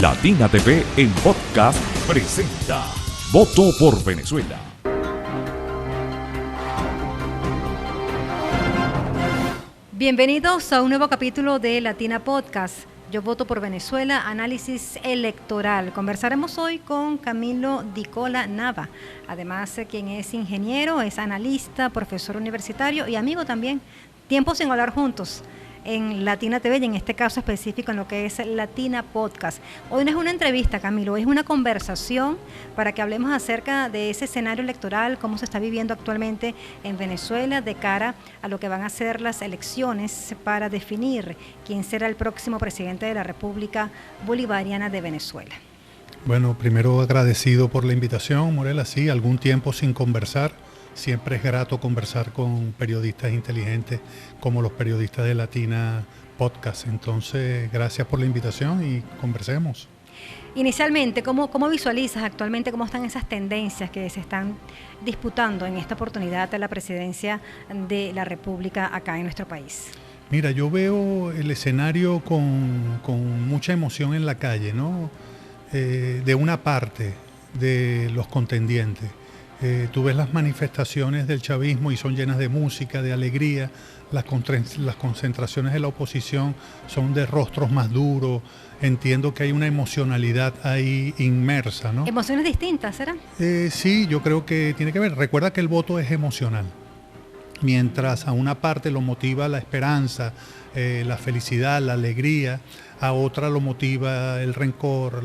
Latina TV en podcast presenta Voto por Venezuela. Bienvenidos a un nuevo capítulo de Latina Podcast. Yo voto por Venezuela, análisis electoral. Conversaremos hoy con Camilo Dicola Nava, además quien es ingeniero, es analista, profesor universitario y amigo también. Tiempo sin hablar juntos en Latina TV y en este caso específico en lo que es Latina Podcast. Hoy no es una entrevista, Camilo, es una conversación para que hablemos acerca de ese escenario electoral, cómo se está viviendo actualmente en Venezuela de cara a lo que van a ser las elecciones para definir quién será el próximo presidente de la República Bolivariana de Venezuela. Bueno, primero agradecido por la invitación, Morela, sí, algún tiempo sin conversar. Siempre es grato conversar con periodistas inteligentes como los periodistas de Latina Podcast. Entonces, gracias por la invitación y conversemos. Inicialmente, ¿cómo visualizas actualmente cómo están esas tendencias que se están disputando en esta oportunidad de la presidencia de la República acá en nuestro país? Mira, yo veo el escenario con mucha emoción en la calle, ¿no? De una parte de los contendientes. Tú ves las manifestaciones del chavismo y son llenas de música, de alegría. Las concentraciones de la oposición son de rostros más duros. Entiendo que hay una emocionalidad ahí inmersa, ¿no? ¿Emociones distintas, será? Sí, yo creo que tiene que ver. Recuerda que el voto es emocional. Mientras a una parte lo motiva la esperanza, la felicidad, la alegría, a otra lo motiva el rencor,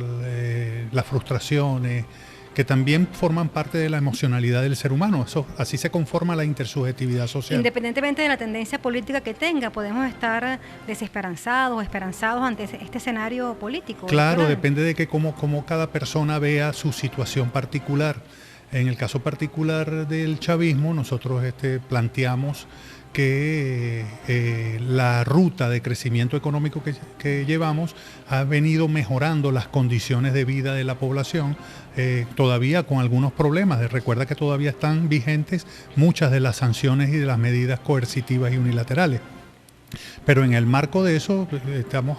las frustraciones, que también forman parte de la emocionalidad del ser humano. Así se conforma la intersubjetividad social. Independientemente de la tendencia política que tenga, podemos estar desesperanzados o esperanzados ante este escenario político. Claro, depende de cómo cada persona vea su situación particular. En el caso particular del chavismo, nosotros planteamos que la ruta de crecimiento económico que llevamos ha venido mejorando las condiciones de vida de la población, todavía con algunos problemas. Recuerda que todavía están vigentes muchas de las sanciones y de las medidas coercitivas y unilaterales. Pero en el marco de eso,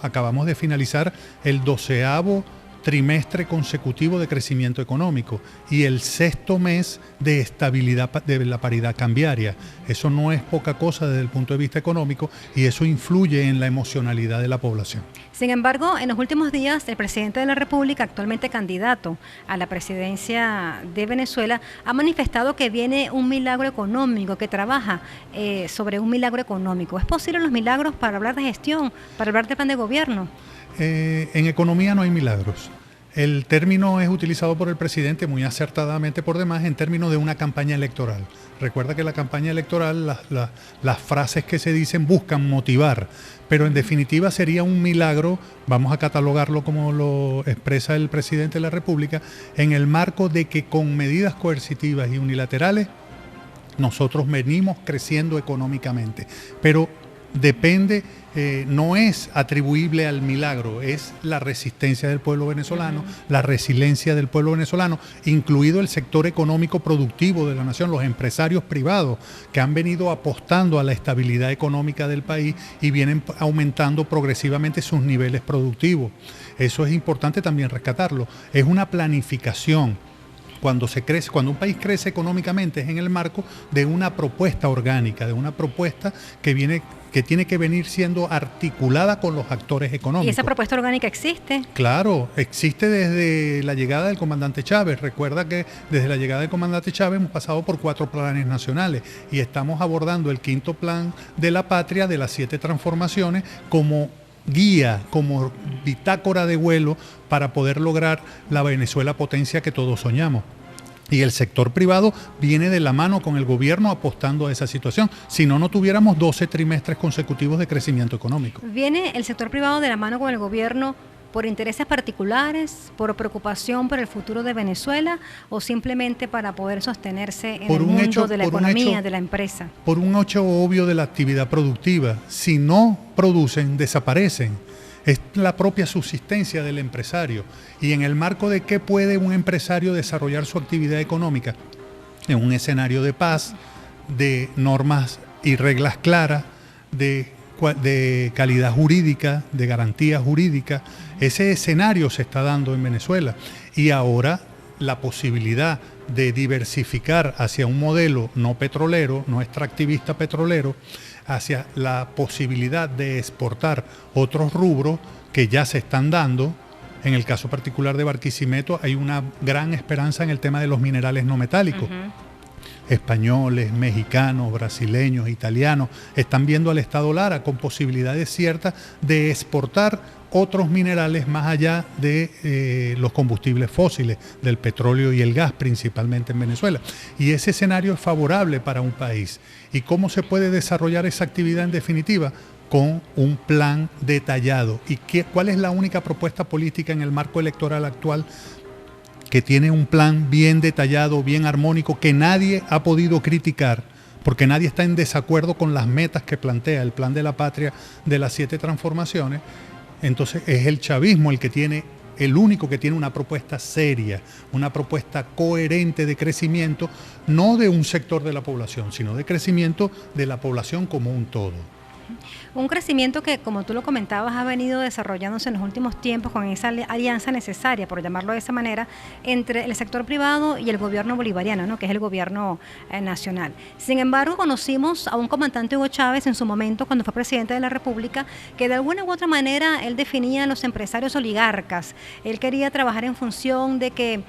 acabamos de finalizar el 12º trimestre consecutivo de crecimiento económico y el 6º mes de estabilidad de la paridad cambiaria. Eso no es poca cosa desde el punto de vista económico y eso influye en la emocionalidad de la población. Sin embargo, en los últimos días, el presidente de la República, actualmente candidato a la presidencia de Venezuela, ha manifestado que viene un milagro económico, que trabaja sobre un milagro económico. ¿Es posible los milagros para hablar de gestión, para hablar de plan de gobierno? En economía no hay milagros. El término es utilizado por el presidente muy acertadamente por demás en términos de una campaña electoral. Recuerda que la campaña electoral, las frases que se dicen buscan motivar, pero en definitiva sería un milagro, vamos a catalogarlo como lo expresa el presidente de la República, en el marco de que con medidas coercitivas y unilaterales nosotros venimos creciendo económicamente, pero depende, no es atribuible al milagro, es la resistencia del pueblo venezolano, la resiliencia del pueblo venezolano, incluido el sector económico productivo de la nación, los empresarios privados que han venido apostando a la estabilidad económica del país y vienen aumentando progresivamente sus niveles productivos. Eso es importante también rescatarlo. Es una planificación. Cuando un país crece económicamente es en el marco de una propuesta orgánica, de una propuesta que tiene que venir siendo articulada con los actores económicos. ¿Y esa propuesta orgánica existe? Claro, existe desde la llegada del comandante Chávez. Recuerda que desde la llegada del comandante Chávez hemos pasado por 4 planes nacionales y estamos abordando el 5º plan de la patria de las 7 transformaciones como guía, como bitácora de vuelo para poder lograr la Venezuela potencia que todos soñamos. Y el sector privado viene de la mano con el gobierno apostando a esa situación. Si no, no tuviéramos 12 trimestres consecutivos de crecimiento económico. ¿Viene el sector privado de la mano con el gobierno por intereses particulares, por preocupación por el futuro de Venezuela o simplemente para poder sostenerse en el mundo de la economía, de la empresa? Por un hecho obvio de la actividad productiva. Si no producen, desaparecen. Es la propia subsistencia del empresario. Y en el marco de qué puede un empresario desarrollar su actividad económica, en un escenario de paz, de normas y reglas claras, de calidad jurídica, de garantía jurídica, Ese escenario se está dando en Venezuela y ahora la posibilidad de diversificar hacia un modelo no petrolero, no extractivista petrolero, hacia la posibilidad de exportar otros rubros que ya se están dando. En el caso particular de Barquisimeto hay una gran esperanza en el tema de los minerales no metálicos. Españoles, mexicanos, brasileños, italianos están viendo al Estado Lara con posibilidades ciertas de exportar otros minerales más allá de los combustibles fósiles, del petróleo y el gas principalmente en Venezuela. Y ese escenario es favorable para un país. ¿Y cómo se puede desarrollar esa actividad en definitiva? Con un plan detallado. ¿Y cuál es la única propuesta política en el marco electoral actual que tiene un plan bien detallado, bien armónico, que nadie ha podido criticar, porque nadie está en desacuerdo con las metas que plantea el Plan de la Patria de las 7 transformaciones? Entonces es el chavismo el único que tiene una propuesta seria, una propuesta coherente de crecimiento, no de un sector de la población, sino de crecimiento de la población como un todo. Un crecimiento que, como tú lo comentabas, ha venido desarrollándose en los últimos tiempos con esa alianza necesaria, por llamarlo de esa manera, entre el sector privado y el gobierno bolivariano, ¿no?, que es el gobierno nacional. Sin embargo, conocimos a un comandante, Hugo Chávez, en su momento, cuando fue presidente de la República, que de alguna u otra manera él definía a los empresarios oligarcas. Él quería trabajar en función de que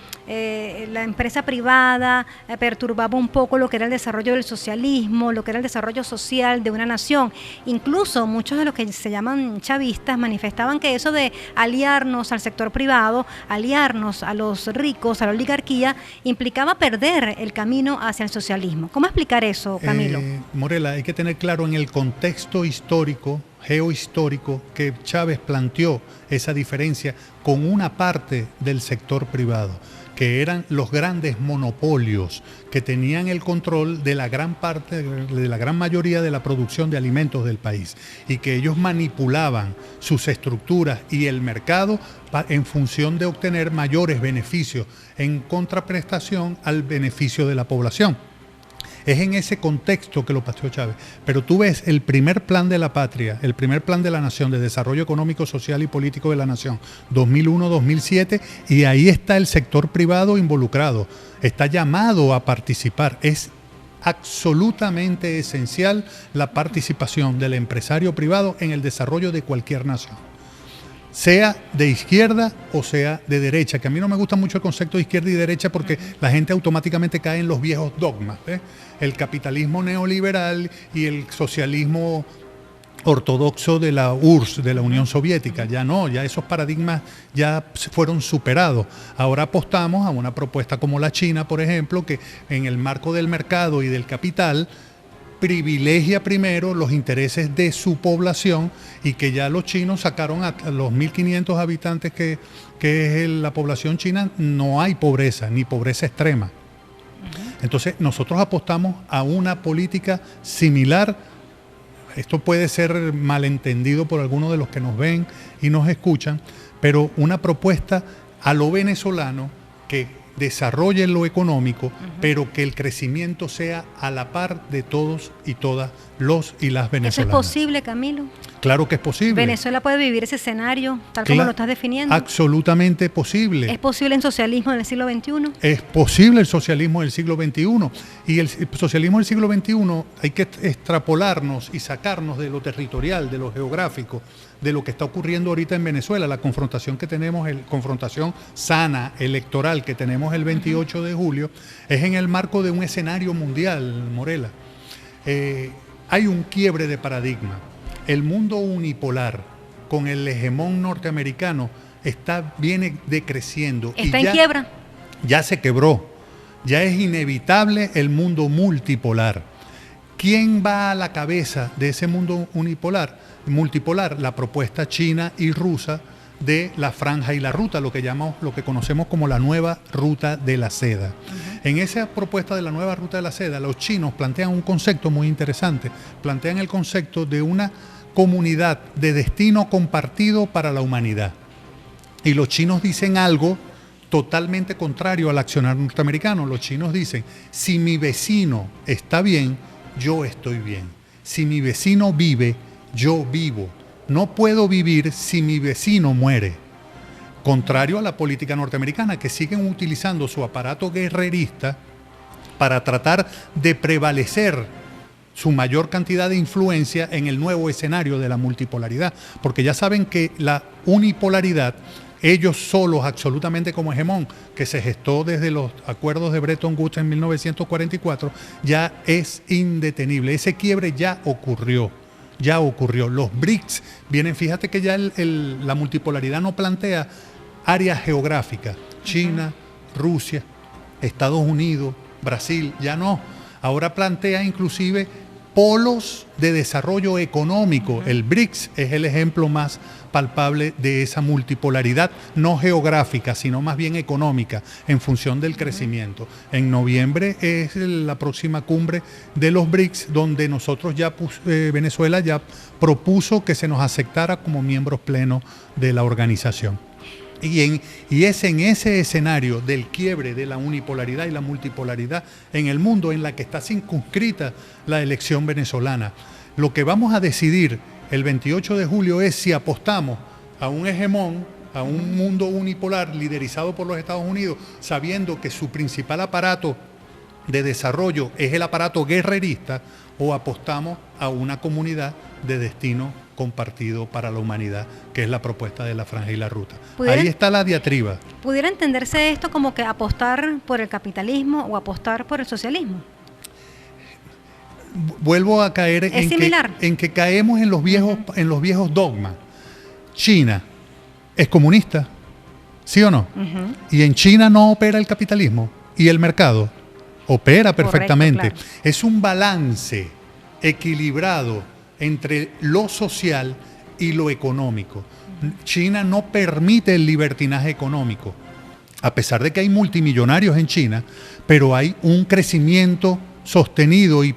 la empresa privada perturbaba un poco lo que era el desarrollo del socialismo, lo que era el desarrollo social de una nación. Incluso muchos de los que se llaman chavistas manifestaban que eso de aliarnos al sector privado, aliarnos a los ricos, a la oligarquía, implicaba perder el camino hacia el socialismo. ¿Cómo explicar eso, Camilo? Morela, hay que tener claro en el contexto histórico, geohistórico, que Chávez planteó esa diferencia con una parte del sector privado, que eran los grandes monopolios que tenían el control de la gran parte, de la gran mayoría de la producción de alimentos del país, y que ellos manipulaban sus estructuras y el mercado en función de obtener mayores beneficios en contraprestación al beneficio de la población. Es en ese contexto que lo planteó Chávez. Pero tú ves el primer plan de la patria, el primer plan de la nación de desarrollo económico, social y político de la nación, 2001-2007, y ahí está el sector privado involucrado. Está llamado a participar. Es absolutamente esencial la participación del empresario privado en el desarrollo de cualquier nación, sea de izquierda o sea de derecha, que a mí no me gusta mucho el concepto de izquierda y derecha porque la gente automáticamente cae en los viejos dogmas, ¿eh? El capitalismo neoliberal y el socialismo ortodoxo de la URSS, de la Unión Soviética. Ya no, ya esos paradigmas ya fueron superados. Ahora apostamos a una propuesta como la China, por ejemplo, que en el marco del mercado y del capital privilegia primero los intereses de su población, y que ya los chinos sacaron a los 1.500 habitantes que es la población china, no hay pobreza, ni pobreza extrema. Entonces nosotros apostamos a una política similar. Esto puede ser malentendido por algunos de los que nos ven y nos escuchan, pero una propuesta a lo venezolano que desarrolle lo económico, pero que el crecimiento sea a la par de todos y todas los y las venezolanas. ¿Eso es posible, Camilo? Claro que es posible. ¿Venezuela puede vivir ese escenario tal como lo estás definiendo? Absolutamente posible. ¿Es posible el socialismo del siglo XXI? Es posible el socialismo del siglo XXI. Y el socialismo del siglo XXI hay que extrapolarnos y sacarnos de lo territorial, de lo geográfico, de lo que está ocurriendo ahorita en Venezuela, la confrontación que tenemos, confrontación sana, electoral, que tenemos el 28 de julio, es en el marco de un escenario mundial, Morela. Hay un quiebre de paradigma. El mundo unipolar con el hegemón norteamericano viene decreciendo. ¿Está en quiebra? Ya se quebró. Ya es inevitable el mundo multipolar. ¿Quién va a la cabeza de ese mundo multipolar? La propuesta china y rusa de la franja y la ruta, lo que conocemos como la nueva ruta de la seda. En esa propuesta de la nueva ruta de la seda, los chinos plantean un concepto muy interesante. Plantean el concepto de una comunidad de destino compartido para la humanidad. Y los chinos dicen algo totalmente contrario al accionar norteamericano. Los chinos dicen: si mi vecino está bien, yo estoy bien. Si mi vecino vive, yo vivo. No puedo vivir si mi vecino muere. contrario a la política norteamericana, que siguen utilizando su aparato guerrerista para tratar de prevalecer su mayor cantidad de influencia en el nuevo escenario de la multipolaridad, porque ya saben que la unipolaridad, ellos solos absolutamente como hegemón, que se gestó desde los acuerdos de Bretton Woods en 1944, ya es indetenible. Ese quiebre ya ocurrió. Los BRICS vienen, fíjate que ya la multipolaridad no plantea áreas geográficas, China, Rusia, Estados Unidos, Brasil, ya no. Ahora plantea inclusive polos de desarrollo económico. El BRICS es el ejemplo más palpable de esa multipolaridad, no geográfica, sino más bien económica, en función del crecimiento. En noviembre es la próxima cumbre de los BRICS, donde nosotros Venezuela ya propuso que se nos aceptara como miembros plenos de la organización. Y es en ese escenario del quiebre de la unipolaridad y la multipolaridad en el mundo en la que está circunscrita la elección venezolana. Lo que vamos a decidir el 28 de julio es si apostamos a un hegemón, a un mundo unipolar liderizado por los Estados Unidos, sabiendo que su principal aparato de desarrollo es el aparato guerrerista, o apostamos a una comunidad de destino compartido para la humanidad, que es la propuesta de la Franja y la Ruta. Ahí está la diatriba. ¿Pudiera entenderse esto como que apostar por el capitalismo o apostar por el socialismo? Vuelvo a caer en que caemos en los viejos dogmas. China es comunista, ¿sí o no? Y en China no opera el capitalismo y el mercado opera perfectamente. Correcto, claro. Es un balance equilibrado entre lo social y lo económico. China no permite el libertinaje económico, a pesar de que hay multimillonarios en China, pero hay un crecimiento sostenido y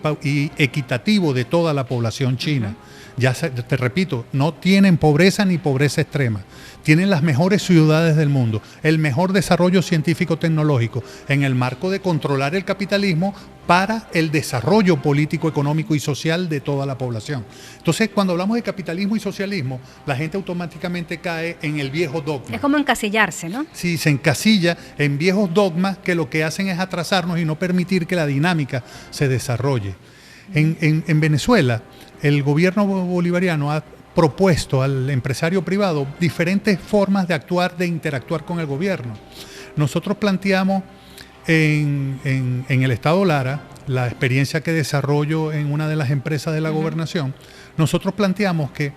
equitativo de toda la población china. Ya te repito, no tienen pobreza ni pobreza extrema. Tienen las mejores ciudades del mundo, el mejor desarrollo científico-tecnológico en el marco de controlar el capitalismo para el desarrollo político, económico y social de toda la población. Entonces, cuando hablamos de capitalismo y socialismo, la gente automáticamente cae en el viejo dogma. Es como encasillarse, ¿no? Sí, se encasilla en viejos dogmas que lo que hacen es atrasarnos y no permitir que la dinámica se desarrolle. En Venezuela, el gobierno bolivariano ha propuesto al empresario privado diferentes formas de actuar, de interactuar con el gobierno. Nosotros planteamos en el estado Lara, la experiencia que desarrollo en una de las empresas de la gobernación, nosotros planteamos que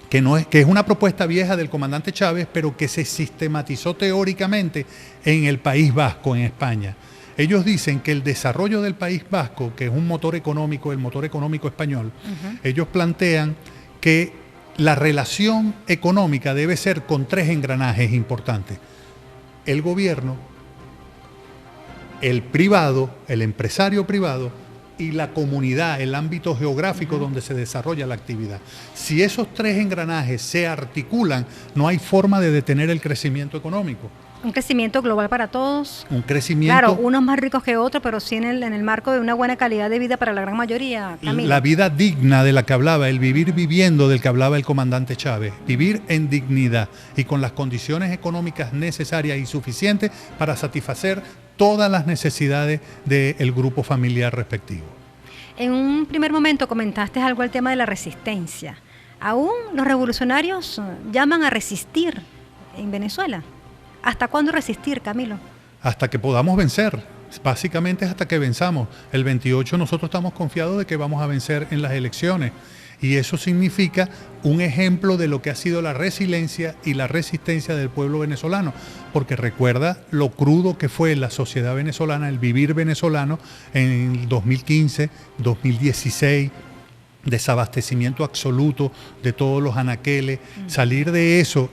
es una propuesta vieja del comandante Chávez, pero que se sistematizó teóricamente en el País Vasco, en España. Ellos dicen que el desarrollo del País Vasco, que es un motor económico, el motor económico español, ellos plantean que la relación económica debe ser con tres engranajes importantes: el gobierno, el privado, el empresario privado, y la comunidad, el ámbito geográfico donde se desarrolla la actividad. Si esos tres engranajes se articulan, no hay forma de detener el crecimiento económico. Un crecimiento global para todos. Un crecimiento... Claro, unos más ricos que otros, pero sí en el marco de una buena calidad de vida para la gran mayoría, Camilo. La vida digna de la que hablaba, el vivir viviendo del que hablaba el comandante Chávez. Vivir en dignidad y con las condiciones económicas necesarias y suficientes para satisfacer todas las necesidades del grupo familiar respectivo. En un primer momento comentaste algo al tema de la resistencia. ¿Aún los revolucionarios llaman a resistir en Venezuela? ¿Hasta cuándo resistir, Camilo? Hasta que podamos vencer. Básicamente es hasta que venzamos. El 28 nosotros estamos confiados de que vamos a vencer en las elecciones. Y eso significa un ejemplo de lo que ha sido la resiliencia y la resistencia del pueblo venezolano. Porque recuerda lo crudo que fue la sociedad venezolana, el vivir venezolano en el 2015, 2016, desabastecimiento absoluto de todos los anaqueles, salir de eso,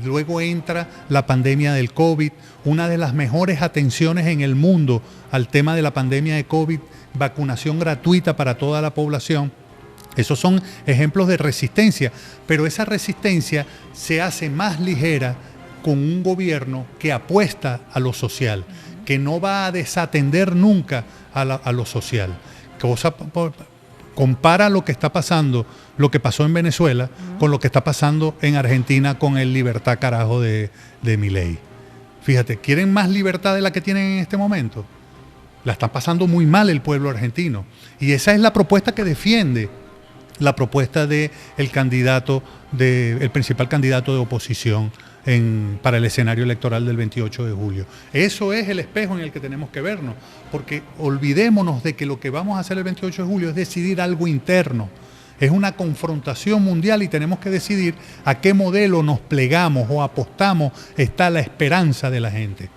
luego entra la pandemia del COVID, una de las mejores atenciones en el mundo al tema de la pandemia de COVID, vacunación gratuita para toda la población. Esos son ejemplos de resistencia, pero esa resistencia se hace más ligera con un gobierno que apuesta a lo social, compara lo que está pasando, lo que pasó en Venezuela, con lo que está pasando en Argentina con el libertad carajo de Milei. Fíjate, ¿quieren más libertad de la que tienen en este momento? La está pasando muy mal el pueblo argentino. Y esa es la propuesta que defiende la propuesta del candidato, el principal candidato de oposición para el escenario electoral del 28 de julio. Eso es el espejo en el que tenemos que vernos, porque olvidémonos de que lo que vamos a hacer el 28 de julio es decidir algo interno. Es una confrontación mundial y tenemos que decidir a qué modelo nos plegamos o apostamos. Está la esperanza de la gente.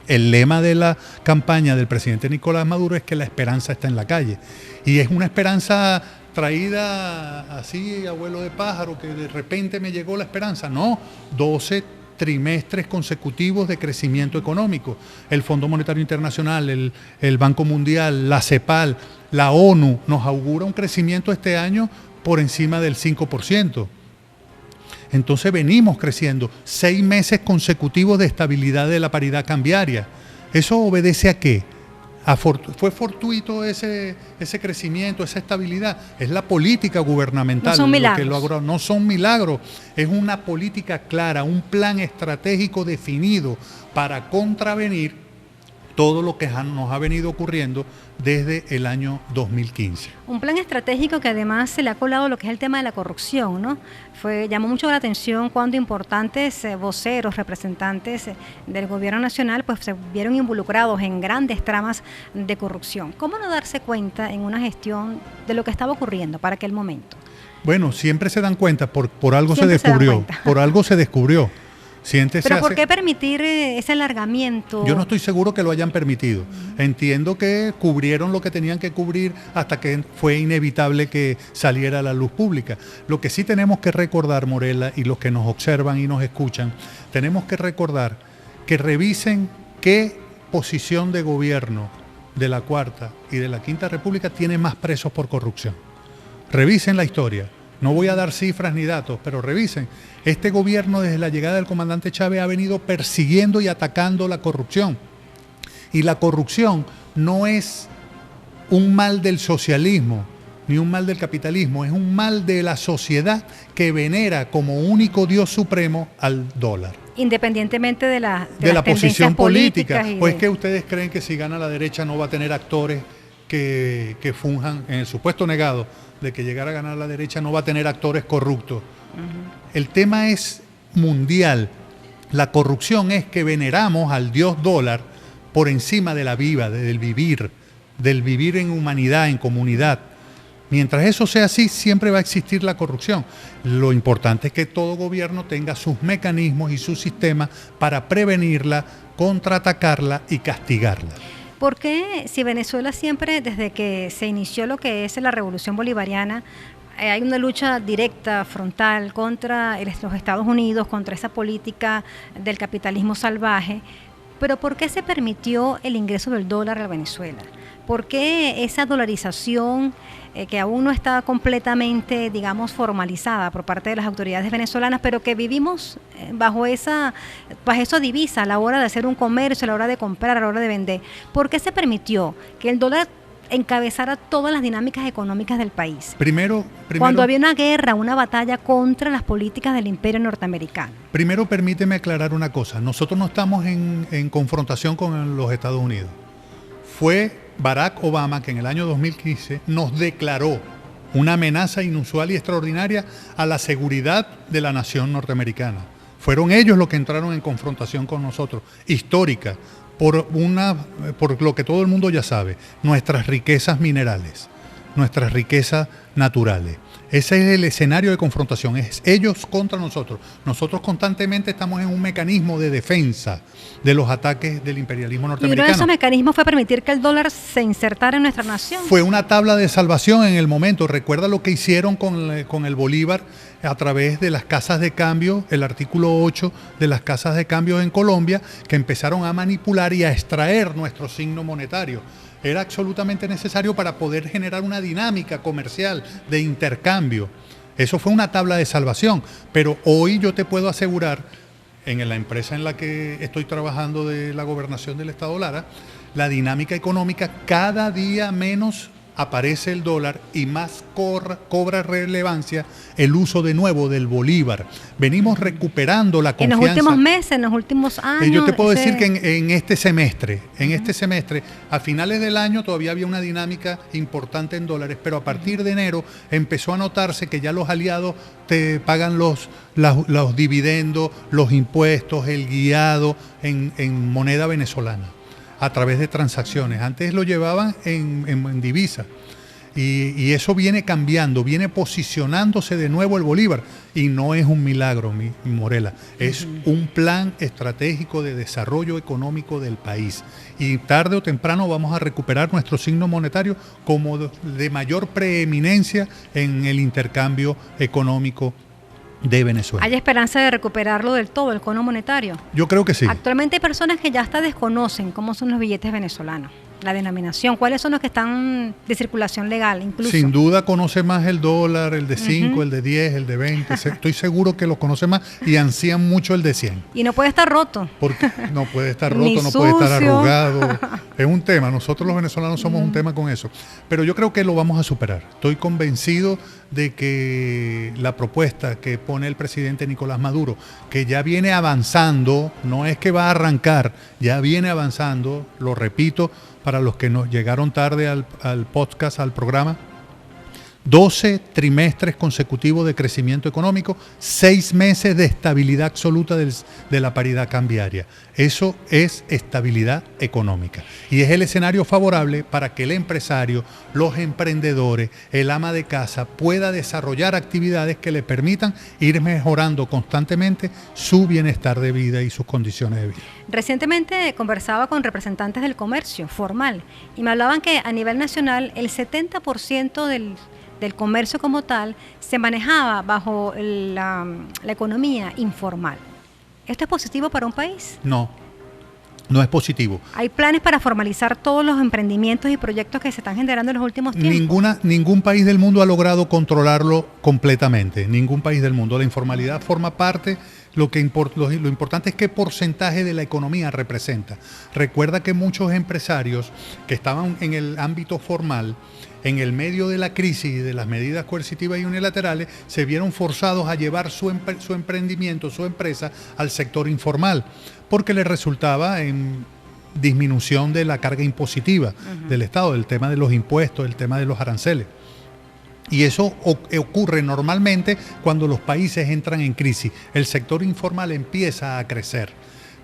El lema de la campaña del presidente Nicolás Maduro es que la esperanza está en la calle. Y es una esperanza traída así, abuelo de pájaro, que de repente me llegó la esperanza. No, 12 trimestres consecutivos de crecimiento económico. El Fondo Monetario Internacional, el Banco Mundial, la CEPAL, la ONU nos augura un crecimiento este año por encima del 5%. Entonces venimos creciendo 6 meses consecutivos de estabilidad de la paridad cambiaria. ¿Eso obedece a qué? ¿Fue fortuito ese crecimiento, esa estabilidad? Es la política gubernamental. No son milagros. No son milagros. Es una política clara, un plan estratégico definido para contravenir todo lo que nos ha venido ocurriendo desde el año 2015. Un plan estratégico que además se le ha colado lo que es el tema de la corrupción, ¿no? Llamó mucho la atención cuando importantes voceros, representantes del gobierno nacional, pues se vieron involucrados en grandes tramas de corrupción. ¿Cómo no darse cuenta en una gestión de lo que estaba ocurriendo para aquel momento? Bueno, siempre se dan cuenta, por algo se descubrió, por algo se descubrió. Pero ¿por qué permitir ese alargamiento? Yo no estoy seguro que lo hayan permitido. Entiendo que cubrieron lo que tenían que cubrir hasta que fue inevitable que saliera a la luz pública. Lo que sí tenemos que recordar, Morela, y los que nos observan y nos escuchan, tenemos que recordar que revisen qué posición de gobierno de la Cuarta y de la Quinta República tiene más presos por corrupción. Revisen la historia. No voy a dar cifras ni datos, pero revisen. Este gobierno, desde la llegada del comandante Chávez, ha venido persiguiendo y atacando la corrupción. Y la corrupción no es un mal del socialismo ni un mal del capitalismo, es un mal de la sociedad que venera como único Dios supremo al dólar. Independientemente de la posición política. ¿O que ustedes creen que si gana la derecha no va a tener actores que funjan en el supuesto negado de que llegara a ganar la derecha, no va a tener actores corruptos? El tema es mundial. La corrupción es que veneramos al Dios dólar por encima de la vida, del vivir en humanidad, en comunidad. Mientras eso sea así, siempre va a existir la corrupción. Lo importante es que todo gobierno tenga sus mecanismos y sus sistemas para prevenirla, contraatacarla y castigarla. ¿Por qué, si Venezuela siempre, desde que se inició lo que es la revolución bolivariana, hay una lucha directa, frontal, contra los Estados Unidos, contra esa política del capitalismo salvaje, pero por qué se permitió el ingreso del dólar a Venezuela? ¿Por qué esa dolarización que aún no está completamente, digamos, formalizada por parte de las autoridades venezolanas, pero que vivimos bajo esa divisa a la hora de hacer un comercio, a la hora de comprar, a la hora de vender? ¿Por qué se permitió que el dólar encabezara todas las dinámicas económicas del país? Primero, cuando había una guerra, una batalla contra las políticas del imperio norteamericano. Primero, permíteme aclarar una cosa. Nosotros no estamos en confrontación con los Estados Unidos. Fue Barack Obama que en el año 2015 nos declaró una amenaza inusual y extraordinaria a la seguridad de la nación norteamericana. Fueron ellos los que entraron en confrontación con nosotros, histórica, por lo que todo el mundo ya sabe, nuestras riquezas minerales, nuestras riquezas naturales. Ese es el escenario de confrontación, es ellos contra nosotros. Nosotros constantemente estamos en un mecanismo de defensa de los ataques del imperialismo norteamericano. Y uno de esos mecanismos fue permitir que el dólar se insertara en nuestra nación. Fue una tabla de salvación en el momento. Recuerda lo que hicieron con el bolívar a través de las casas de cambio, el artículo 8 de las casas de cambio en Colombia, que empezaron a manipular y a extraer nuestro signo monetario. Era absolutamente necesario para poder generar una dinámica comercial de intercambio. Eso fue una tabla de salvación, pero hoy yo te puedo asegurar, en la empresa en la que estoy trabajando de la gobernación del Estado Lara, la dinámica económica cada día menos aparece el dólar y más cobra relevancia el uso de nuevo del bolívar. Venimos recuperando la confianza. En los últimos meses, en los últimos años. Yo te puedo decir que en este semestre, a finales del año todavía había una dinámica importante en dólares, pero a partir de enero empezó a notarse que ya los aliados te pagan los dividendos, los impuestos, el guiado en moneda venezolana, a través de transacciones. Antes lo llevaban en divisa. Y eso viene cambiando, viene posicionándose de nuevo el bolívar. Y no es un milagro, mi Morela. Es un plan estratégico de desarrollo económico del país. Y tarde o temprano vamos a recuperar nuestro signo monetario como de mayor preeminencia en el intercambio económico de Venezuela. ¿Hay esperanza de recuperarlo del todo, el cono monetario? Yo creo que sí. Actualmente hay personas que ya hasta desconocen cómo son los billetes venezolanos, la denominación, cuáles son los que están de circulación legal incluso. Sin duda conoce más el dólar, el de 5, el de 10, el de 20. Estoy seguro que los conoce más y ansían mucho el de 100. Y no puede estar roto. Porque no puede estar roto, Ni no puede estar sucio. arrugado. Es un tema, nosotros los venezolanos somos un tema con eso. Pero yo creo que lo vamos a superar. Estoy convencido de que la propuesta que pone el presidente Nicolás Maduro, que ya viene avanzando, no es que va a arrancar, ya viene avanzando, lo repito, para los que nos llegaron tarde al podcast, al programa, 12 trimestres consecutivos de crecimiento económico, 6 meses de estabilidad absoluta de la paridad cambiaria. Eso es estabilidad económica. Y es el escenario favorable para que el empresario, los emprendedores, el ama de casa pueda desarrollar actividades que le permitan ir mejorando constantemente su bienestar de vida y sus condiciones de vida. Recientemente conversaba con representantes del comercio formal y me hablaban que a nivel nacional el 70% del comercio como tal se manejaba bajo la economía informal. ¿Esto es positivo para un país? No es positivo. ¿Hay planes para formalizar todos los emprendimientos y proyectos que se están generando en los últimos tiempos? Ningún país del mundo ha logrado controlarlo completamente. Ningún país del mundo. La informalidad forma parte. Lo importante es qué porcentaje de la economía representa. Recuerda que muchos empresarios que estaban en el ámbito formal, en el medio de la crisis y de las medidas coercitivas y unilaterales, se vieron forzados a llevar su emprendimiento, su empresa, al sector informal, porque les resultaba en disminución de la carga impositiva del Estado, el tema de los impuestos, el tema de los aranceles. Y eso ocurre normalmente cuando los países entran en crisis. El sector informal empieza a crecer,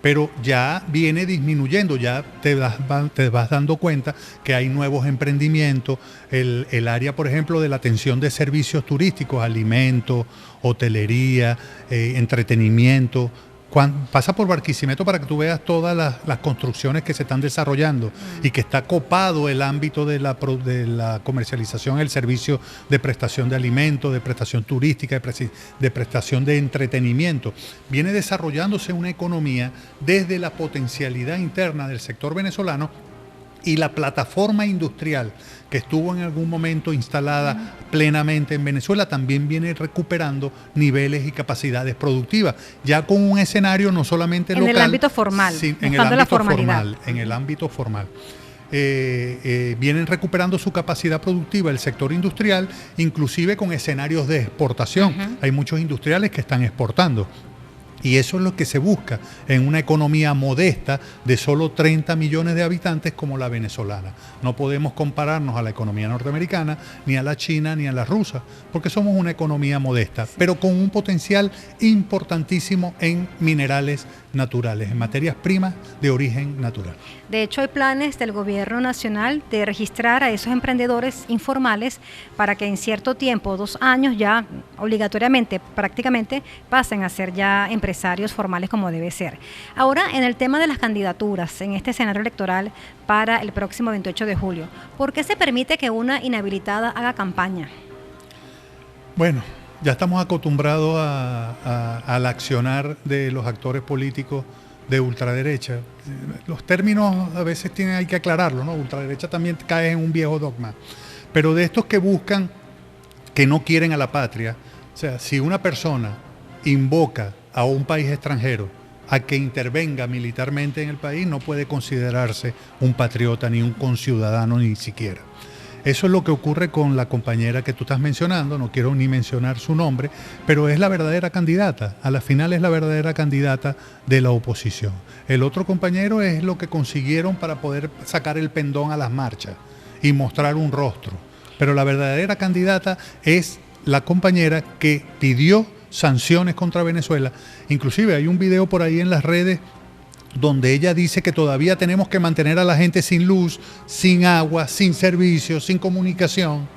pero ya viene disminuyendo, ya te vas dando cuenta que hay nuevos emprendimientos, el área, por ejemplo, de la atención de servicios turísticos, alimentos, hotelería, entretenimiento. Pasa por Barquisimeto para que tú veas todas las construcciones que se están desarrollando y que está copado el ámbito de la comercialización, el servicio de prestación de alimentos, de prestación turística, de prestación de entretenimiento. Viene desarrollándose una economía desde la potencialidad interna del sector venezolano y la plataforma industrial que estuvo en algún momento instalada plenamente en Venezuela también viene recuperando niveles y capacidades productivas, ya con un escenario no solamente local. En el ámbito formal, en el ámbito formal. En el ámbito formal. Vienen recuperando su capacidad productiva el sector industrial, inclusive con escenarios de exportación. Hay muchos industriales que están exportando. Y eso es lo que se busca en una economía modesta de solo 30 millones de habitantes como la venezolana. No podemos compararnos a la economía norteamericana, ni a la china, ni a la rusa, porque somos una economía modesta, pero con un potencial importantísimo en minerales naturales, en materias primas de origen natural. De hecho, hay planes del gobierno nacional de registrar a esos emprendedores informales para que en cierto tiempo, 2 años ya obligatoriamente, prácticamente, pasen a ser ya empresarios formales como debe ser. Ahora, en el tema de las candidaturas, en este escenario electoral para el próximo 28 de julio, ¿por qué se permite que una inhabilitada haga campaña? Bueno, ya estamos acostumbrados al accionar de los actores políticos de ultraderecha. Los términos a veces hay que aclararlo, ¿no? Ultraderecha también cae en un viejo dogma. Pero de estos que buscan, que no quieren a la patria, o sea, si una persona invoca a un país extranjero a que intervenga militarmente en el país, no puede considerarse un patriota ni un conciudadano ni siquiera. Eso es lo que ocurre con la compañera que tú estás mencionando, no quiero ni mencionar su nombre, pero es la verdadera candidata, a la final es la verdadera candidata de la oposición. El otro compañero es lo que consiguieron para poder sacar el pendón a las marchas y mostrar un rostro, pero la verdadera candidata es la compañera que pidió sanciones contra Venezuela. Inclusive hay un video por ahí en las redes donde ella dice que todavía tenemos que mantener a la gente sin luz, sin agua, sin servicios, sin comunicación,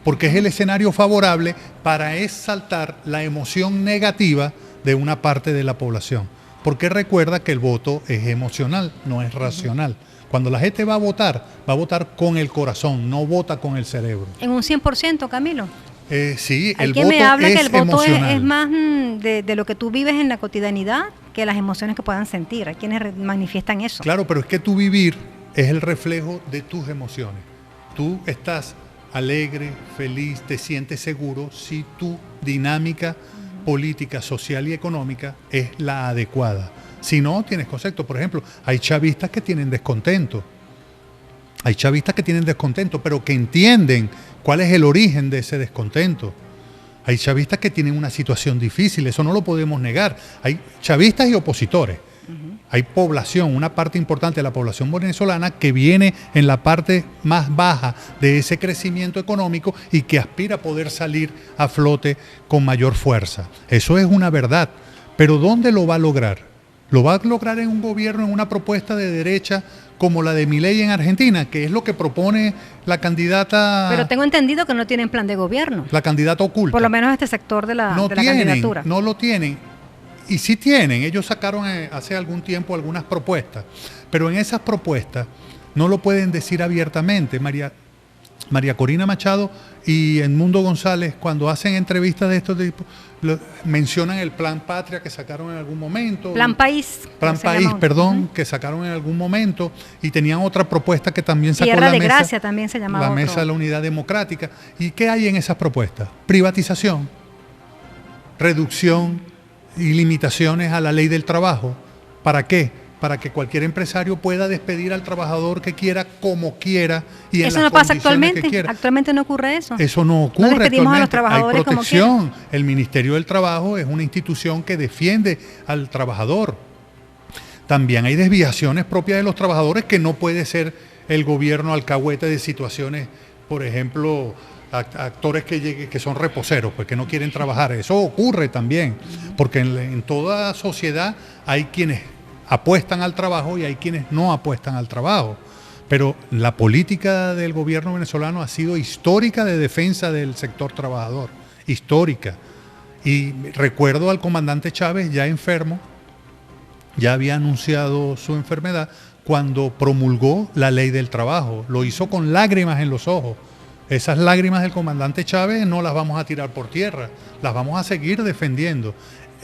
porque es el escenario favorable para exaltar la emoción negativa de una parte de la población. Porque recuerda que el voto es emocional, no es racional. Cuando la gente va a votar con el corazón, no vota con el cerebro. En un 100%, Camilo. Sí, Hay el quien voto me habla es que el voto emocional. es más de lo que tú vives en la cotidianidad que las emociones que puedan sentir. Hay quienes manifiestan eso. Claro, pero es que tu vivir es el reflejo de tus emociones. Tú estás alegre, feliz, te sientes seguro si tu dinámica política, social y económica es la adecuada. Si no, tienes concepto. Por ejemplo, hay chavistas que tienen descontento. Hay chavistas que tienen descontento, pero que entienden cuál es el origen de ese descontento. Hay chavistas que tienen una situación difícil, eso no lo podemos negar. Hay chavistas y opositores. Hay población, una parte importante de la población venezolana que viene en la parte más baja de ese crecimiento económico y que aspira a poder salir a flote con mayor fuerza. Eso es una verdad. Pero ¿dónde lo va a lograr? ¿Lo va a lograr en un gobierno, en una propuesta de derecha como la de Milei en Argentina, que es lo que propone la candidata? Pero tengo entendido que no tienen plan de gobierno. La candidata oculta. Por lo menos este sector de la candidatura. No lo tienen. Y sí tienen. Ellos sacaron hace algún tiempo algunas propuestas. Pero en esas propuestas no lo pueden decir abiertamente. María Corina Machado y Edmundo González, cuando hacen entrevistas de estos tipos, mencionan el Plan Patria que sacaron en algún momento. Plan País. Que sacaron en algún momento, y tenían otra propuesta que también sacó Tierra la de mesa, Gracia también se llamaba. la Mesa de la Unidad Democrática. ¿Y qué hay en esas propuestas? Privatización, reducción y limitaciones a la ley del trabajo. ¿Para qué? Para que cualquier empresario pueda despedir al trabajador que quiera, como quiera, y en eso las no pasa condiciones actualmente. que quiera. Actualmente no ocurre eso. Eso no ocurre. No despedimos actualmente. a los trabajadores Hay como protección. El Ministerio del Trabajo es una institución que defiende al trabajador. También hay desviaciones propias de los trabajadores que no puede ser el gobierno alcahuete de situaciones, por ejemplo, actores que son reposeros, pues que no quieren trabajar. Eso ocurre también, porque en toda sociedad hay quienes apuestan al trabajo y hay quienes no apuestan al trabajo. Pero la política del gobierno venezolano ha sido histórica de defensa del sector trabajador, histórica. Y recuerdo al comandante Chávez ya enfermo, ya había anunciado su enfermedad cuando promulgó la ley del trabajo. Lo hizo con lágrimas en los ojos. Esas lágrimas del comandante Chávez no las vamos a tirar por tierra, las vamos a seguir defendiendo.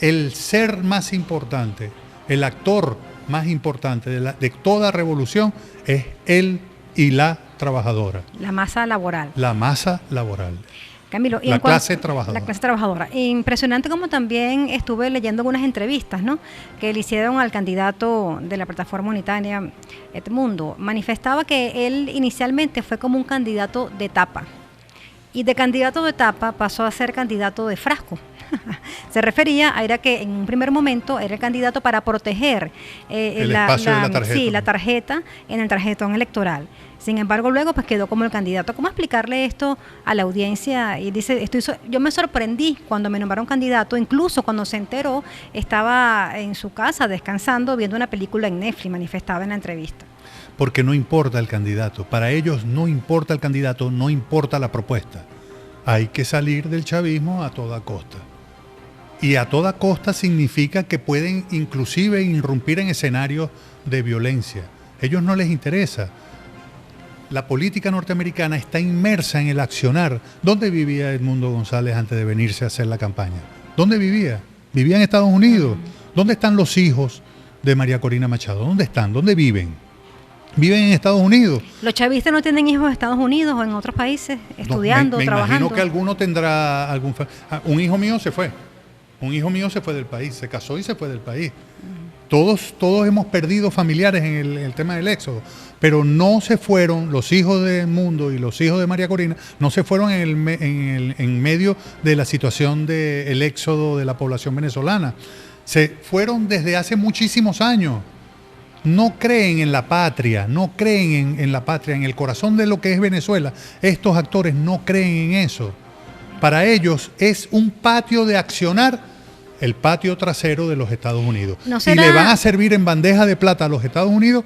El ser más importante, el actor más importante de toda revolución es él y la trabajadora. La masa laboral. La masa laboral. Camilo, la clase trabajadora. La clase trabajadora. Impresionante como también estuve leyendo algunas entrevistas, ¿no?, que le hicieron al candidato de la plataforma unitaria, Edmundo. Manifestaba que él inicialmente fue como un candidato de tapa. Y de candidato de tapa pasó a ser candidato de frasco. Se refería a que en un primer momento era el candidato para proteger el espacio de la tarjeta. Sí, la tarjeta en el tarjetón electoral. Sin embargo, luego pues quedó como el candidato. ¿Cómo explicarle esto a la audiencia? Y dice, yo me sorprendí cuando me nombraron candidato, incluso cuando se enteró, estaba en su casa descansando, viendo una película en Netflix, manifestaba en la entrevista. Porque no importa el candidato. Para ellos no importa el candidato, no importa la propuesta. Hay que salir del chavismo a toda costa. Y a toda costa significa que pueden inclusive irrumpir en escenarios de violencia. A ellos no les interesa. La política norteamericana está inmersa en el accionar. ¿Dónde vivía Edmundo González antes de venirse a hacer la campaña? ¿Dónde vivía? Vivía en Estados Unidos. ¿Dónde están los hijos de María Corina Machado? ¿Dónde están? ¿Dónde viven? Viven en Estados Unidos. ¿Los chavistas no tienen hijos en Estados Unidos o en otros países estudiando, me trabajando? Imagino que alguno tendrá un hijo mío se fue. Un hijo mío se fue del país, se casó y se fue del país. Todos hemos perdido familiares en el tema del éxodo, pero no se fueron los hijos de Mundo y los hijos de María Corina, no se fueron en medio de la situación del éxodo de la población venezolana. Se fueron desde hace muchísimos años. No creen en la patria, no creen en la patria, en el corazón de lo que es Venezuela. Estos actores no creen en eso. Para ellos es un patio de accionar, el patio trasero de los Estados Unidos. ¿No y será... le van a servir en bandeja de plata a los Estados Unidos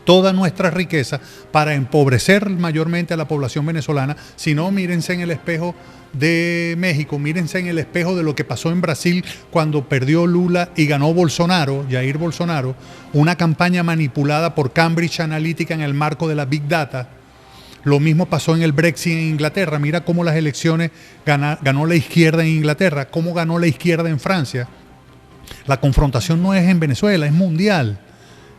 toda nuestra riqueza para empobrecer mayormente a la población venezolana. Si no, mírense en el espejo de México, mírense en el espejo de lo que pasó en Brasil cuando perdió Lula y ganó Bolsonaro, Jair Bolsonaro, una campaña manipulada por Cambridge Analytica en el marco de la Big Data. Lo mismo pasó en el Brexit en Inglaterra. Mira cómo las elecciones ganó la izquierda en Inglaterra, cómo ganó la izquierda en Francia. La confrontación no es en Venezuela, es mundial.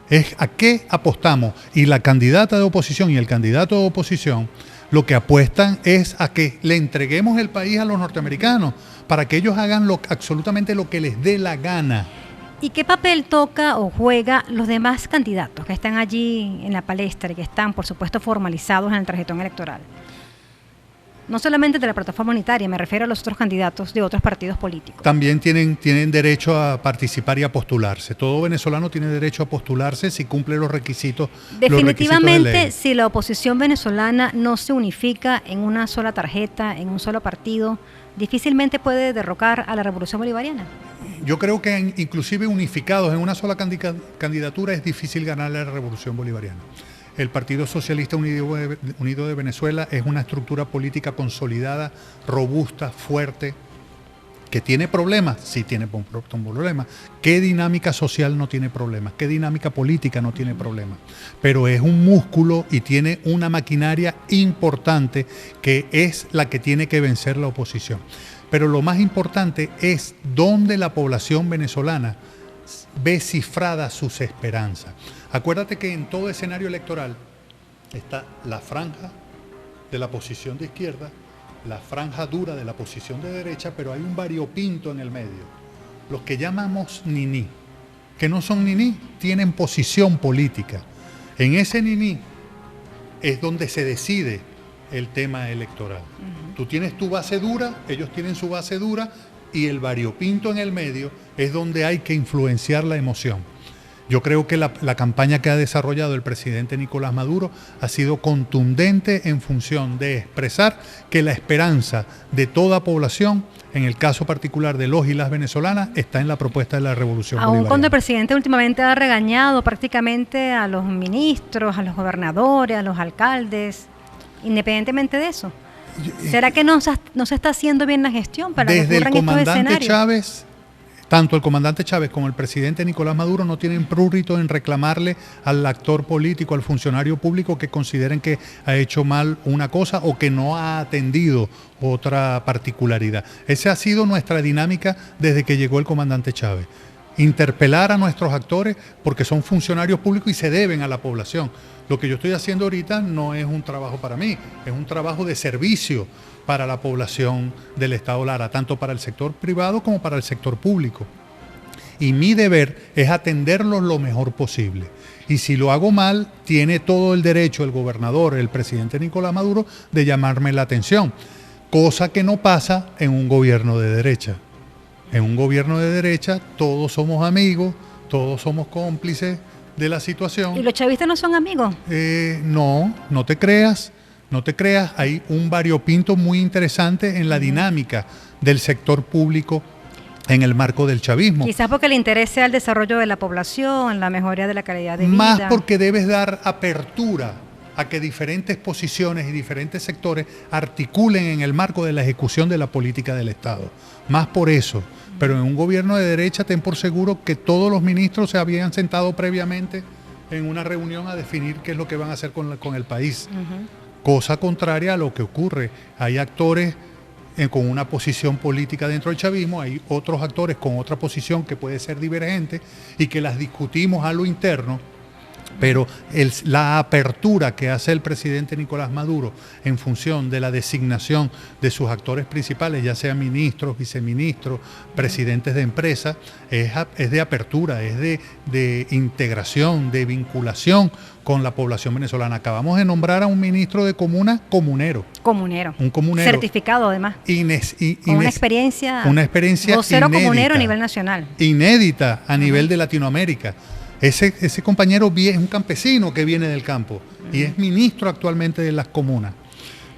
Es a qué apostamos. Y la candidata de oposición y el candidato de oposición lo que apuestan es a que le entreguemos el país a los norteamericanos para que ellos hagan absolutamente lo que les dé la gana. ¿Y qué papel toca o juega los demás candidatos que están allí en la palestra y que están, por supuesto, formalizados en el tarjetón electoral? No solamente de la plataforma unitaria, me refiero a los otros candidatos de otros partidos políticos. También tienen derecho a participar y a postularse. Todo venezolano tiene derecho a postularse si cumple los requisitos. Definitivamente, si la oposición venezolana no se unifica en una sola tarjeta, en un solo partido, difícilmente puede derrocar a la Revolución Bolivariana. Yo creo que inclusive unificados en una sola candidatura es difícil ganar la Revolución Bolivariana. El Partido Socialista Unido de Venezuela es una estructura política consolidada, robusta, fuerte, que tiene problemas, sí tiene problemas. ¿Qué dinámica social no tiene problemas? ¿Qué dinámica política no tiene problemas? Pero es un músculo y tiene una maquinaria importante que es la que tiene que vencer la oposición. Pero lo más importante es dónde la población venezolana ve cifradas sus esperanzas. Acuérdate que en todo escenario electoral está la franja de la posición de izquierda, la franja dura de la posición de derecha, pero hay un variopinto en el medio. Los que llamamos niní, que no son niní, tienen posición política. En ese niní es donde se decide el tema electoral. Tú tienes tu base dura, ellos tienen su base dura, y el variopinto en el medio es donde hay que influenciar la emoción. Yo creo que la campaña que ha desarrollado el presidente Nicolás Maduro ha sido contundente en función de expresar que la esperanza de toda población, en el caso particular de los y las venezolanas, está en la propuesta de la Revolución Bolivariana. Aún cuando el presidente últimamente ha regañado prácticamente a los ministros, a los gobernadores, a los alcaldes, independientemente de eso. ¿Será que no se está haciendo bien la gestión para que ocurran estos escenarios? Chávez, tanto el comandante Chávez como el presidente Nicolás Maduro no tienen prurito en reclamarle al actor político, al funcionario público que consideren que ha hecho mal una cosa o que no ha atendido otra particularidad. Esa ha sido nuestra dinámica desde que llegó el comandante Chávez. Interpelar a nuestros actores porque son funcionarios públicos y se deben a la población. Lo que yo estoy haciendo ahorita no es un trabajo para mí, es un trabajo de servicio para la población del Estado Lara, tanto para el sector privado como para el sector público. Y mi deber es atenderlos lo mejor posible. Y si lo hago mal, tiene todo el derecho el gobernador, el presidente Nicolás Maduro, de llamarme la atención, cosa que no pasa en un gobierno de derecha. En un gobierno de derecha todos somos amigos, todos somos cómplices de la situación. ¿Y los chavistas no son amigos? No te creas, hay un variopinto muy interesante en la dinámica del sector público en el marco del chavismo. Quizás porque le interese al desarrollo de la población, la mejoría de la calidad de vida. Más porque debes dar apertura a que diferentes posiciones y diferentes sectores articulen en el marco de la ejecución de la política del Estado. Más por eso. Pero en un gobierno de derecha, ten por seguro que todos los ministros se habían sentado previamente en una reunión a definir qué es lo que van a hacer con el país. Cosa contraria a lo que ocurre. Hay actores con una posición política dentro del chavismo, hay otros actores con otra posición que puede ser divergente y que las discutimos a lo interno, Pero la apertura que hace el presidente Nicolás Maduro en función de la designación de sus actores principales, ya sean ministros, viceministros, presidentes de empresas, es de apertura, es de integración, de vinculación con la población venezolana. Acabamos de nombrar a un ministro de comuna comunero. Un comunero. Certificado además. Con una experiencia vocero inédita, comunero a nivel nacional. Inédita a nivel de Latinoamérica. Ese compañero es un campesino que viene del campo y es ministro actualmente de las comunas.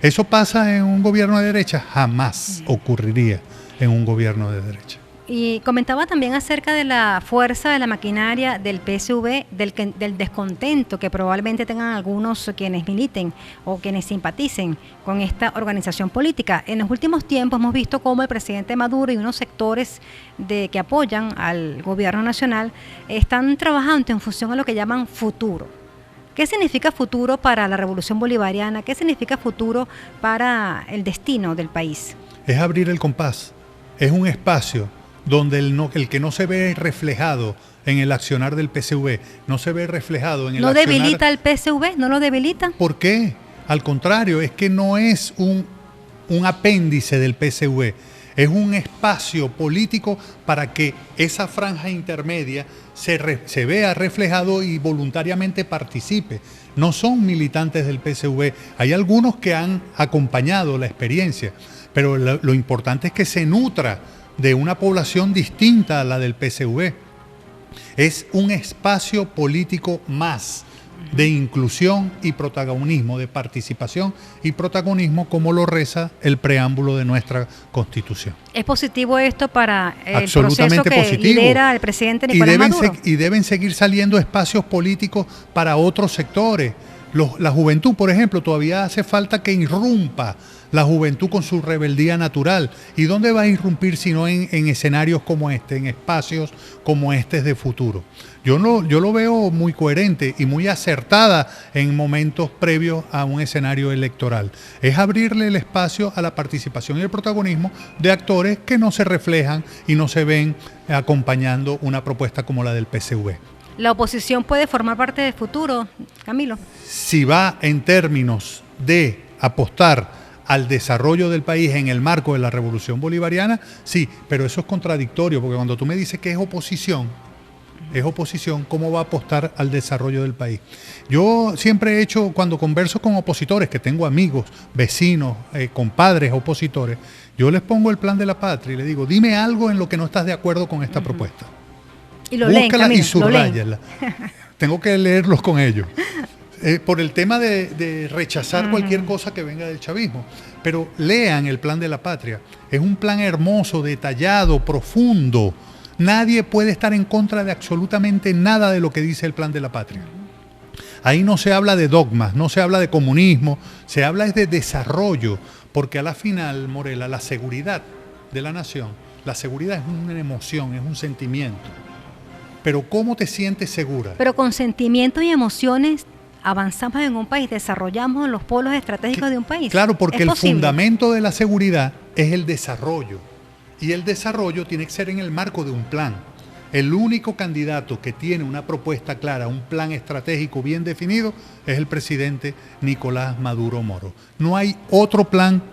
¿Eso pasa en un gobierno de derecha? Jamás ocurriría en un gobierno de derecha. Y comentaba también acerca de la fuerza de la maquinaria del PSV, del descontento que probablemente tengan algunos quienes militen o quienes simpaticen con esta organización política. En los últimos tiempos hemos visto cómo el presidente Maduro y unos sectores que apoyan al gobierno nacional están trabajando en función a lo que llaman futuro. ¿Qué significa futuro para la revolución bolivariana? ¿Qué significa futuro para el destino del país? Es abrir el compás, es un espacio donde el que no se ve reflejado en el accionar del PSV, no se ve reflejado en el accionar... ¿No debilita el PSV? ¿No lo debilita? ¿Por qué? Al contrario, es que no es un apéndice del PSV, es un espacio político para que esa franja intermedia se vea reflejado y voluntariamente participe. No son militantes del PSV, hay algunos que han acompañado la experiencia, pero lo importante es que se nutra de una población distinta a la del PSV. Es un espacio político más de inclusión y protagonismo, de participación y protagonismo, como lo reza el preámbulo de nuestra Constitución. ¿Es positivo esto para el proceso que lidera el presidente Nicolás Maduro? Y deben seguir saliendo espacios políticos para otros sectores. La juventud, por ejemplo, todavía hace falta que irrumpa la juventud con su rebeldía natural. ¿Y dónde va a irrumpir sino en escenarios como este, en espacios como este de futuro? Yo lo veo muy coherente y muy acertada en momentos previos a un escenario electoral. Es abrirle el espacio a la participación y el protagonismo de actores que no se reflejan y no se ven acompañando una propuesta como la del PSV. ¿La oposición puede formar parte del futuro, Camilo? Si va en términos de apostar al desarrollo del país en el marco de la revolución bolivariana, sí, pero eso es contradictorio, porque cuando tú me dices que es oposición, ¿cómo va a apostar al desarrollo del país? Yo siempre he hecho, cuando converso con opositores, que tengo amigos, vecinos, compadres opositores, yo les pongo el plan de la patria y les digo, dime algo en lo que no estás de acuerdo con esta propuesta. Y lo leen, búscala Camilo, y subrayala. Tengo que leerlos con ellos. Por el tema de rechazar cualquier cosa que venga del chavismo. Pero lean el plan de la patria. Es un plan hermoso, detallado, profundo. Nadie puede estar en contra de absolutamente nada de lo que dice el plan de la patria. Ahí no se habla de dogmas, no se habla de comunismo, se habla de desarrollo, porque a la final, Morela, la seguridad de la nación, la seguridad es una emoción, es un sentimiento. Pero ¿cómo te sientes segura? Pero con sentimientos y emociones avanzamos en un país, desarrollamos los polos estratégicos de un país. Claro, porque el fundamento de la seguridad es el desarrollo. Y el desarrollo tiene que ser en el marco de un plan. El único candidato que tiene una propuesta clara, un plan estratégico bien definido, es el presidente Nicolás Maduro Moro. No hay otro plan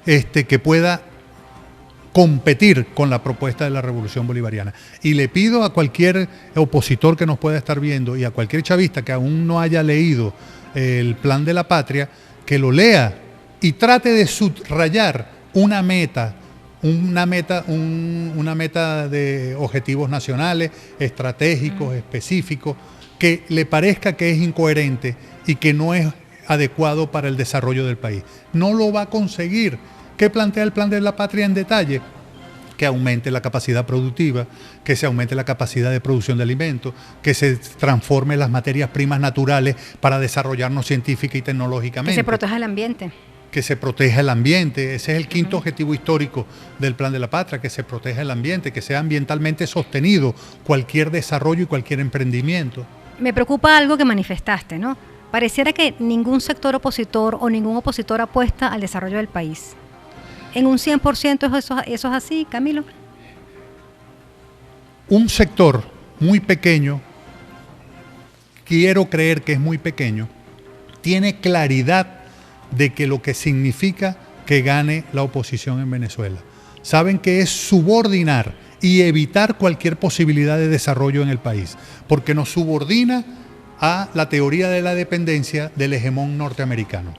que pueda competir con la propuesta de la revolución bolivariana. Y le pido a cualquier opositor que nos pueda estar viendo y a cualquier chavista que aún no haya leído el plan de la patria, que lo lea y trate de subrayar una meta de objetivos nacionales, estratégicos, específicos, que le parezca que es incoherente y que no es adecuado para el desarrollo del país. No lo va a conseguir. ¿Qué plantea el plan de la patria en detalle? Que aumente la capacidad productiva, que se aumente la capacidad de producción de alimentos, que se transformen las materias primas naturales para desarrollarnos científica y tecnológicamente. Que se proteja el ambiente. Que se proteja el ambiente. Ese es el quinto objetivo histórico del plan de la patria, que se proteja el ambiente, que sea ambientalmente sostenido cualquier desarrollo y cualquier emprendimiento. Me preocupa algo que manifestaste, ¿no? Pareciera que ningún sector opositor o ningún opositor apuesta al desarrollo del país. ¿En un 100% eso es así, Camilo? Un sector muy pequeño quiero creer que es muy pequeño, tiene claridad de que lo que significa que gane la oposición en Venezuela. Saben que es subordinar y evitar cualquier posibilidad de desarrollo en el país, porque nos subordina a la teoría de la dependencia del hegemón norteamericano.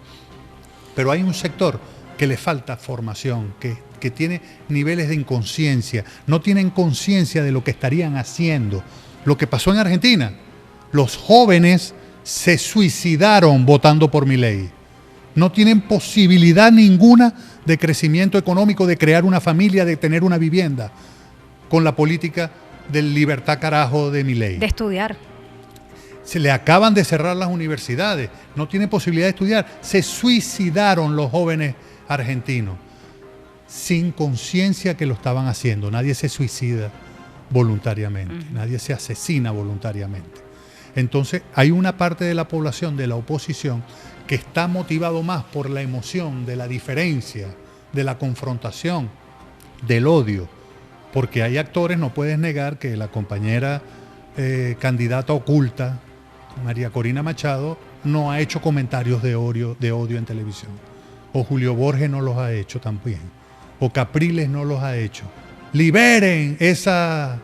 Pero hay un sector que le falta formación, que tiene niveles de inconsciencia, no tienen conciencia de lo que estarían haciendo. Lo que pasó en Argentina, los jóvenes se suicidaron votando por Milei. No tienen posibilidad ninguna de crecimiento económico, de crear una familia, de tener una vivienda, con la política del libertad carajo de Milei. De estudiar. Se le acaban de cerrar las universidades, no tienen posibilidad de estudiar. Se suicidaron los jóvenes argentinos, sin conciencia que lo estaban haciendo. Nadie se suicida voluntariamente, nadie se asesina voluntariamente. Entonces, hay una parte de la población, de la oposición, que está motivado más por la emoción de la diferencia, de la confrontación, del odio. Porque hay actores, no puedes negar que la compañera candidata oculta, María Corina Machado, no ha hecho comentarios de odio en televisión. O Julio Borges no los ha hecho también. O Capriles no los ha hecho. ¡Liberen esa!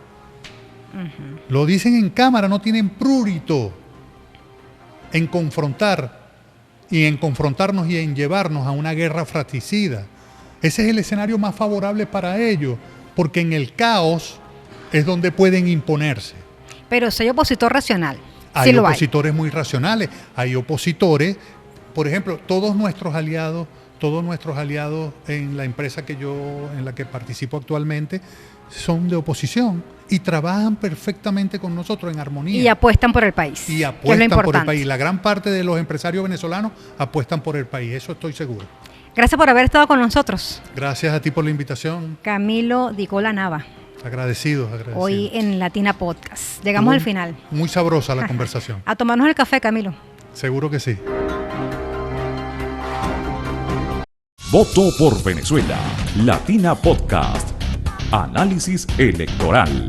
Lo dicen en cámara, no tienen prurito en confrontar y en confrontarnos y en llevarnos a una guerra fratricida. Ese es el escenario más favorable para ellos, porque en el caos es donde pueden imponerse. Pero soy opositor racional. Hay Sí lo opositores muy racionales, hay opositores, por ejemplo, todos nuestros aliados en la empresa en la que participo actualmente, son de oposición y trabajan perfectamente con nosotros en armonía. Y apuestan por el país. Y que es lo apuestan por el importante. país. La gran parte de los empresarios venezolanos apuestan por el país, eso estoy seguro. Gracias por haber estado con nosotros. Gracias a ti por la invitación. Camilo Dicola Nava, Agradecidos. hoy en Latina Podcast. Llegamos al final. Muy sabrosa la conversación. A tomarnos el café, Camilo. Seguro que sí. Voto por Venezuela. Latina Podcast. Análisis electoral.